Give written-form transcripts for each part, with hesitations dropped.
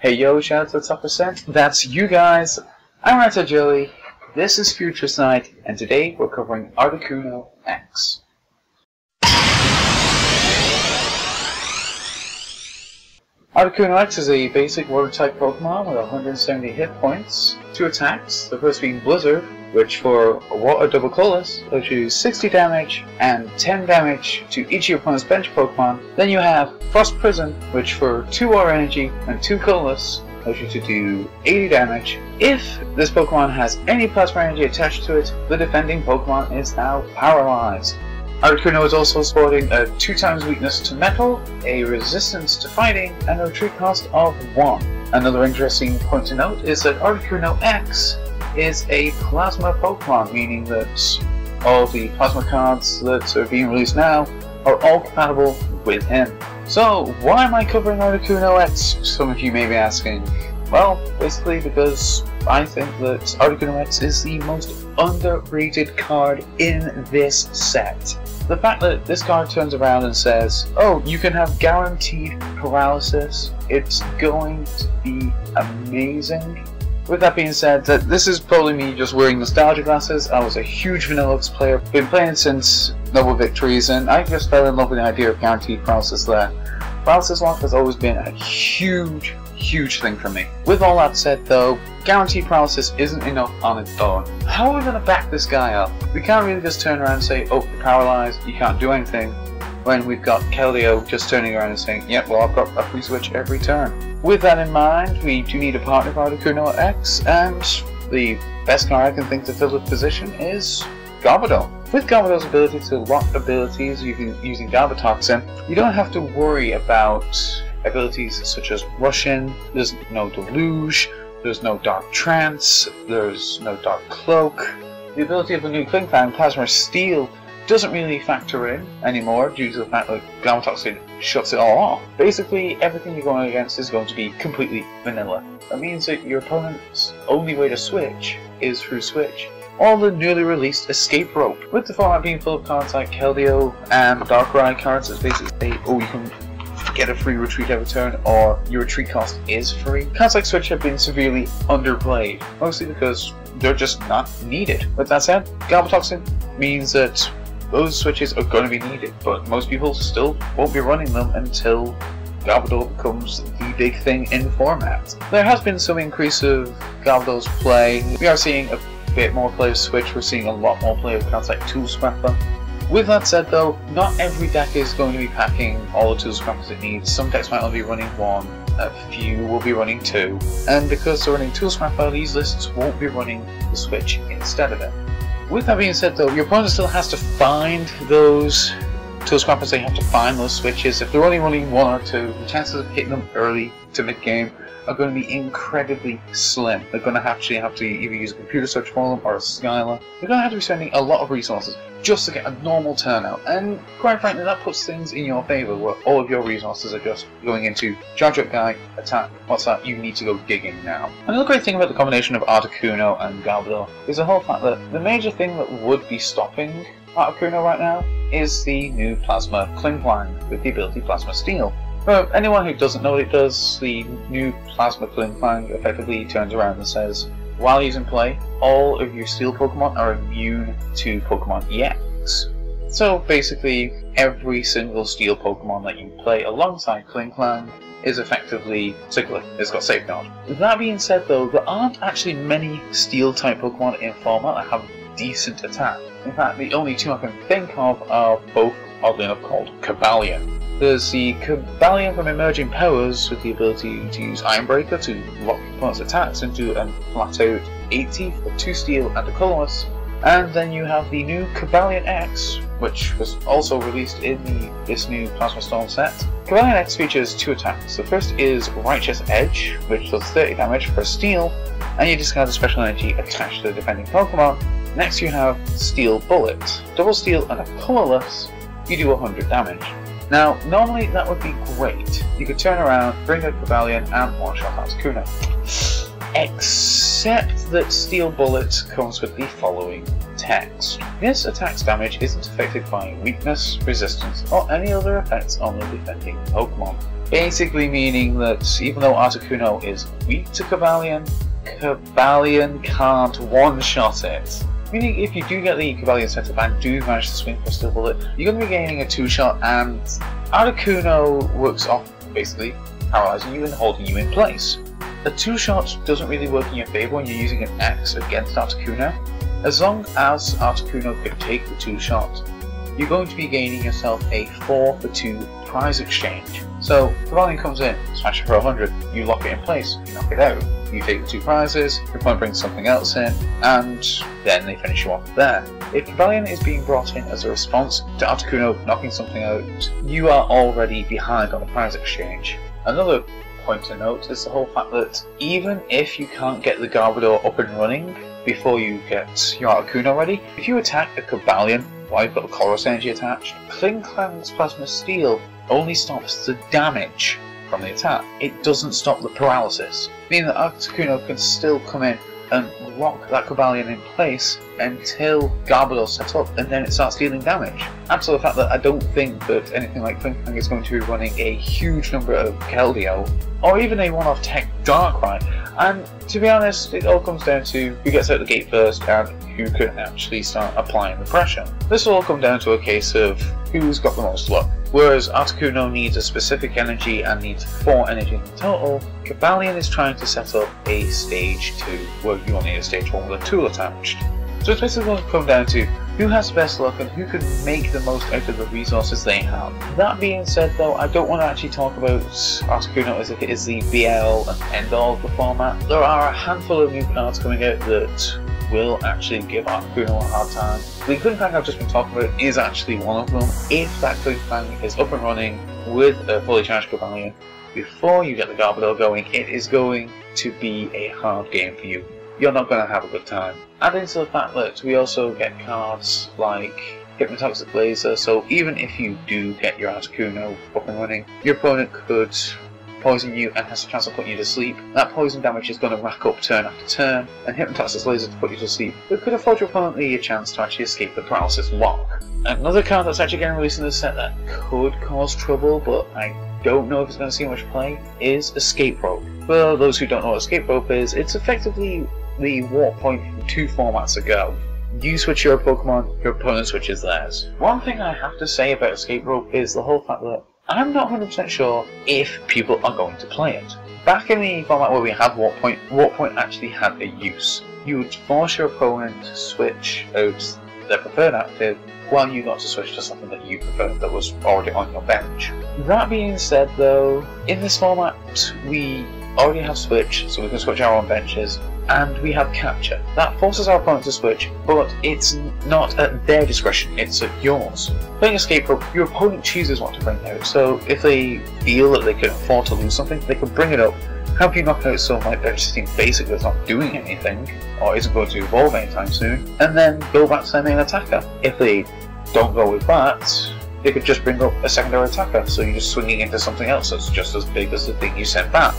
Hey yo, shout out to the top percent. That's you guys. I'm Rata Joey. This is FutureSight, and today we're covering Articuno EX. Articuno EX is a basic water-type Pokemon with 170 hit points, 2 attacks, the first being Blizzard, which for water double colorless lets you 60 damage and 10 damage to each of your opponent's bench Pokemon. Then you have Frost Prison, which for 2 water energy and 2 colorless allows you to do 80 damage. If this Pokemon has any plasma energy attached to it, the defending Pokemon is now paralyzed. Articuno is also sporting a 2x weakness to metal, a resistance to fighting, and a retreat cost of 1. Another interesting point to note is that Articuno EX is a plasma Pokemon, meaning that all the plasma cards that are being released now are all compatible with him. So why am I covering Articuno EX? Some of you may be asking. Well, basically because I think that Articuno EX is the most underrated card in this set. The fact that this card turns around and says, oh, you can have guaranteed paralysis, it's going to be amazing. With that being said, this is probably me just wearing nostalgia glasses. I was a huge Vanillux player, been playing since Noble Victories, and I just fell in love with the idea of guaranteed paralysis there. Paralysis lock has always been a huge thing for me. With all that said though, guaranteed paralysis isn't enough on its own. How are we going to back this guy up? We can't really just turn around and say, oh, you're paralyzed, you can't do anything, when we've got Keldeo just turning around and saying, yep, well, I've got a free switch every turn. With that in mind, we do need a partner for Articuno EX, and the best card I can think to fill the position is Garbodor. With Garbodore's ability to lock abilities using Garbotoxin, you don't have to worry about abilities such as Russian, there's no Deluge, there's no Dark Trance, there's no Dark Cloak. The ability of the new Klingfang, Plasma Steel, doesn't really factor in anymore due to the fact that Garbotoxin shuts it all off. Basically, everything you're going against is going to be completely vanilla. That means that your opponent's only way to switch is through Switch. Or the newly released Escape Rope. With the format being full of cards like Keldeo and Darkrai cards, it's basically you can get a free retreat every turn, or your retreat cost is free. Cards like Switch have been severely underplayed, mostly because they're just not needed. With that said, Garbotoxin means that those switches are going to be needed, but most people still won't be running them until Garbodor becomes the big thing in format. There has been some increase of Garbodor's play. We are seeing a bit more play of Switch, we're seeing a lot more play of cards like Tool Scrapper. With that said though, not every deck is going to be packing all the Tool Scrappers it needs. Some decks might only be running 1, a few will be running 2, and because they're running Tool Scrapper, these lists won't be running the Switch instead of it. With that being said though, your opponent still has to find those Tool Scrappers, they have to find those switches. If they're only running 1 or 2, the chances of hitting them early to mid-game are going to be incredibly slim. They're going to actually have to either use a computer search for them or a Skylar. They're going to have to be spending a lot of resources just to get a normal turnout, and quite frankly that puts things in your favour where all of your resources are just going into charge up guy, attack, what's that, you need to go digging now. Another great thing about the combination of Articuno and Garbodor is the whole fact that the major thing that would be stopping Articuno right now is the new Plasma Klingfang with the ability Plasma Steel. For anyone who doesn't know what it does, the new Plasma Klingfang effectively turns around and says, while he's in play, all of your Steel Pokemon are immune to Pokemon EX. So basically, every single Steel Pokemon that you play alongside Klingfang is effectively Cyclic. It's got Safeguard. That being said though, there aren't actually many Steel type Pokemon in format that have decent attack. In fact, the only 2 I can think of are both, oddly enough, called Cobalion. There's the Cobalion from Emerging Powers with the ability to use Iron Breaker to lock your opponent's attacks into a flat out 80 for 2 steel and a colorless. And then you have the new Cobalion X, which was also released in this new Plasma Storm set. Cobalion X features 2 attacks. The first is Righteous Edge, which does 30 damage for steel, and you discard a special energy attached to the defending Pokemon. Next you have Steel Bullet. Double steel and a colorless, you do 100 damage. Now, normally that would be great. You could turn around, bring out Cobalion, and one-shot Articuno. Except that Steel Bullet comes with the following text. This attack's damage isn't affected by weakness, resistance, or any other effects on the defending Pokemon. Basically meaning that even though Articuno is weak to Cobalion, Cobalion can't one-shot it. Meaning if you do get the Cobalion set up and do manage to swing Crystal Bullet, you're going to be gaining a 2-shot, and Articuno works off basically paralyzing you and holding you in place. A 2-shot doesn't really work in your favour when you're using an X against Articuno. As long as Articuno can take the 2-shot, you're going to be gaining yourself a 4-for-2 prize exchange. So, Cobalion comes in, smash it for 100, you lock it in place, you knock it out, you take the 2 prizes, your opponent brings something else in, and then they finish you off there. If Cobalion is being brought in as a response to Articuno knocking something out, you are already behind on the prize exchange. Another point to note is the whole fact that even if you can't get the Garbodor up and running before you get your Articuno ready, if you attack a Cobalion while you've got the Colress energy attached, Klinkland's Plasma Steel only stops the damage from the attack. It doesn't stop the paralysis, meaning that Articuno can still come in and lock that Cobalion in place until Garbodor's set up, and then it starts dealing damage. Add to the fact that I don't think that anything like Klinklang is going to be running a huge number of Keldeo, or even a one-off Tech Darkrai, and to be honest, it all comes down to who gets out the gate first and who can actually start applying the pressure. This will all come down to a case of who's got the most luck. Whereas Articuno needs a specific energy and needs 4 energy in total, Cobalion is trying to set up a stage 2 where you only need a stage 1 with a tool attached. So it's basically going to come down to who has the best luck and who can make the most out of the resources they have. That being said though, I don't want to actually talk about Articuno as if it is the be-all and end-all of the format. There are a handful of new cards coming out that will actually give Articuno a hard time. The Klinklang I've just been talking about is actually one of them. If that Klinklang is up and running with a fully charged Cobalion before you get the Garbodor going, it is going to be a hard game for you. You're not going to have a good time. Adding to the fact that we also get cards like Hypnotoxic Laser, so even if you do get your Articuno up and running, your opponent could poison you and has a chance of putting you to sleep. That poison damage is going to rack up turn after turn, and Hypnotoxic Laser to put you to sleep. It could afford your opponent a chance to actually escape the paralysis lock. Another card that's actually getting released in this set that could cause trouble, but I don't know if it's going to see much play, is Escape Rope. For those who don't know what Escape Rope is, it's effectively the warp point from 2 formats ago. You switch your Pokemon, your opponent switches theirs. One thing I have to say about Escape Rope is the whole fact that I'm not 100% sure if people are going to play it. Back in the format where we had Warp Point actually had a use. You would force your opponent to switch out their preferred active while you got to switch to something that you preferred that was already on your bench. That being said though, in this format we already have Switch, so we can switch our own benches, and we have Capture. That forces our opponent to switch, but it's not at their discretion, it's at yours. Playing Escape Rope, your opponent chooses what to bring out, so if they feel that they can afford to lose something, they can bring it up, help you knock out someone like bench sitting basic that's not doing anything, or isn't going to evolve anytime soon, and then go back to their main attacker. If they don't go with that, they could just bring up a secondary attacker, so you're just swinging into something else that's just as big as the thing you sent back.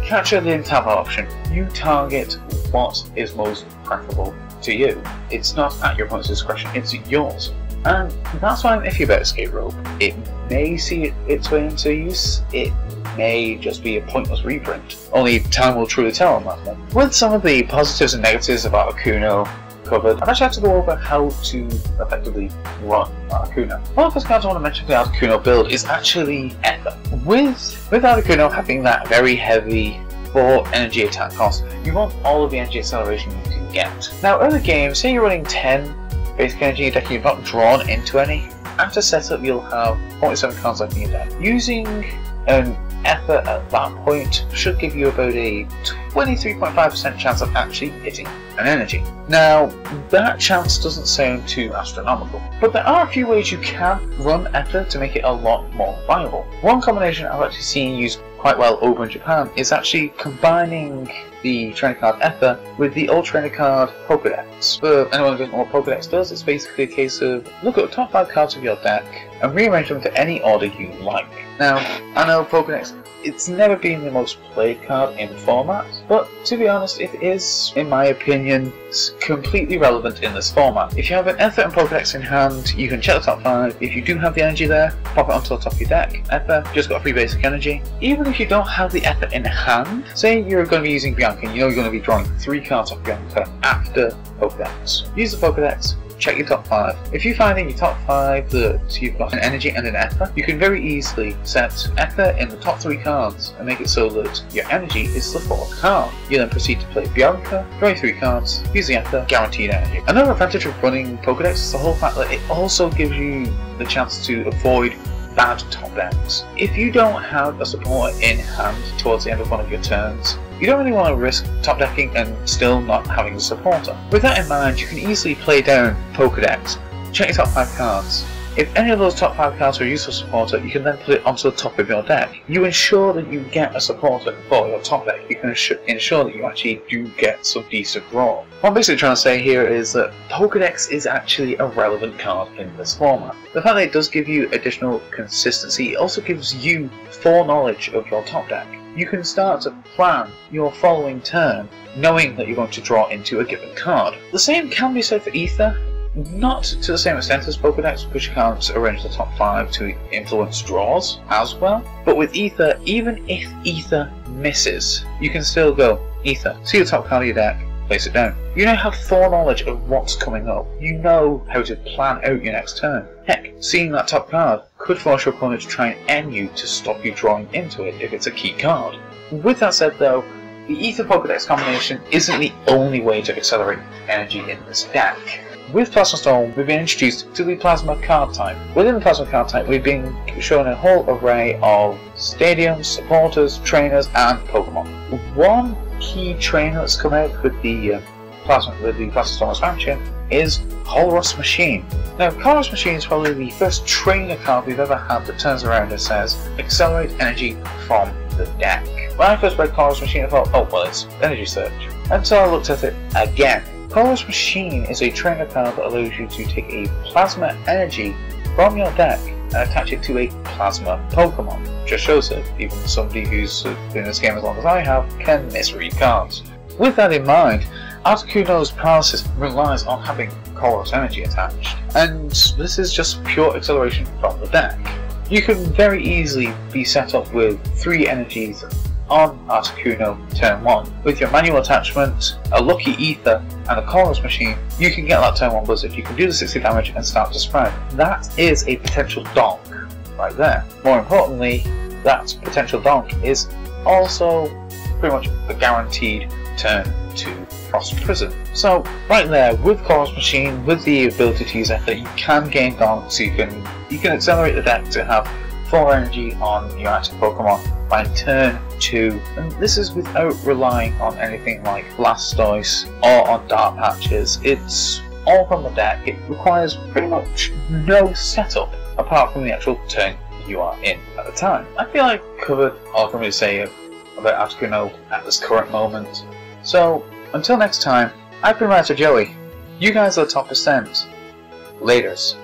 Catcher didn't have that option. You target what is most preferable to you. It's not at your opponent's discretion, it's yours. And that's why I'm iffy about Escape Rope. It may see its way into use, it may just be a pointless reprint. Only time will truly tell on that one. With some of the positives and negatives of Articuno covered, I've actually had to go over how to effectively run Articuno. One of the first cards I want to mention for the Articuno build is actually Ether. With Articuno having that very heavy 4 energy attack cost, you want all of the energy acceleration you can get. Now early game, say you're running 10 basic energy in your deck and you've not drawn into any, after setup you'll have 47 cards left in your deck. Using an Ether at that point should give you about a 23.5% chance of actually hitting an energy. Now, that chance doesn't sound too astronomical, but there are a few ways you can run Ether to make it a lot more viable. One combination I've actually seen used quite well over in Japan is actually combining the trainer card Ether with the old trainer card Pokedex. For anyone who doesn't know what Pokedex does, it's basically a case of look at the top 5 cards of your deck and rearrange them to any order you like. Now, I know Pokedex, it's never been the most played card in the format, but to be honest, it is, in my opinion, completely relevant in this format. If you have an Ether and Pokedex in hand, you can check the top 5. If you do have the energy there, pop it onto the top of your deck. Ether, just got 3 basic energy. Even if you don't have the Ether in hand, say you're going to be using Bianca and you know you're going to be drawing 3 cards off Bianca after Pokedex. Use the Pokedex, check your top 5. If you find in your top 5 that you've got an energy and an Ether, you can very easily set Ether in the top 3 cards and make it so that your energy is the 4th card. You then proceed to play Bianca, draw 3 cards, use the Ether, guaranteed energy. Another advantage of running Pokedex is the whole fact that it also gives you the chance to avoid bad top decks. If you don't have a supporter in hand towards the end of one of your turns, you don't really want to risk top decking and still not having a supporter. With that in mind, you can easily play down Pokedex, check your top 5 cards. If any of those top 5 cards are a useful supporter, you can then put it onto the top of your deck. You ensure that you get a supporter for your top deck. You can ensure that you actually do get some decent draw. What I'm basically trying to say here is that Pokedex is actually a relevant card in this format. The fact that it does give you additional consistency, it also gives you foreknowledge of your top deck. You can start to plan your following turn knowing that you're going to draw into a given card. The same can be said for Ether. Not to the same extent as Pokedex, because you can't arrange the top 5 to influence draws as well. But with Ether, even if Ether misses, you can still go Ether, see the top card of your deck, place it down. You now have foreknowledge of what's coming up. You know how to plan out your next turn. Heck, seeing that top card could force your opponent to try and end you to stop you drawing into it if it's a key card. With that said though, the Ether Pokedex combination isn't the only way to accelerate energy in this deck. With Plasma Storm, we've been introduced to the Plasma card type. Within the Plasma card type, we've been shown a whole array of stadiums, supporters, trainers, and Pokemon. One key trainer that's come out with the Plasma Storm expansion is Colruy's Machine. Now, Colruy's Machine is probably the first trainer card we've ever had that turns around and says, accelerate energy from the deck. When I first read Colruy's Machine, I thought, oh well, it's energy search. Until I looked at it again. Colruy's Machine is a trainer card that allows you to take a plasma energy from your deck and attach it to a plasma Pokemon. Just shows that even somebody who's been in this game as long as I have can misread cards. With that in mind, Articuno's paralysis relies on having Colruy's energy attached, and this is just pure acceleration from the deck. You can very easily be set up with 3 energies on Articuno turn 1. With your manual attachment, a lucky Ether, and a Colruy's Machine, you can get that turn 1 Blizzard, you can do the 60 damage and start to spread. That is a potential donk right there. More importantly, that potential donk is also pretty much a guaranteed turn to Frost Prison. So right there, with Colruy's Machine, with the ability to use Ether, you can gain donks, you can accelerate the deck to have 4 energy on your active Pokemon by turn 2, and this is without relying on anything like Blastoise or on Dark Patches. It's all from the deck. It requires pretty much no setup apart from the actual turn you are in at the time. I feel I've covered all I can really say about Articuno at this current moment. So until next time, I've been Writer Joey. You guys are the top percent. Laters.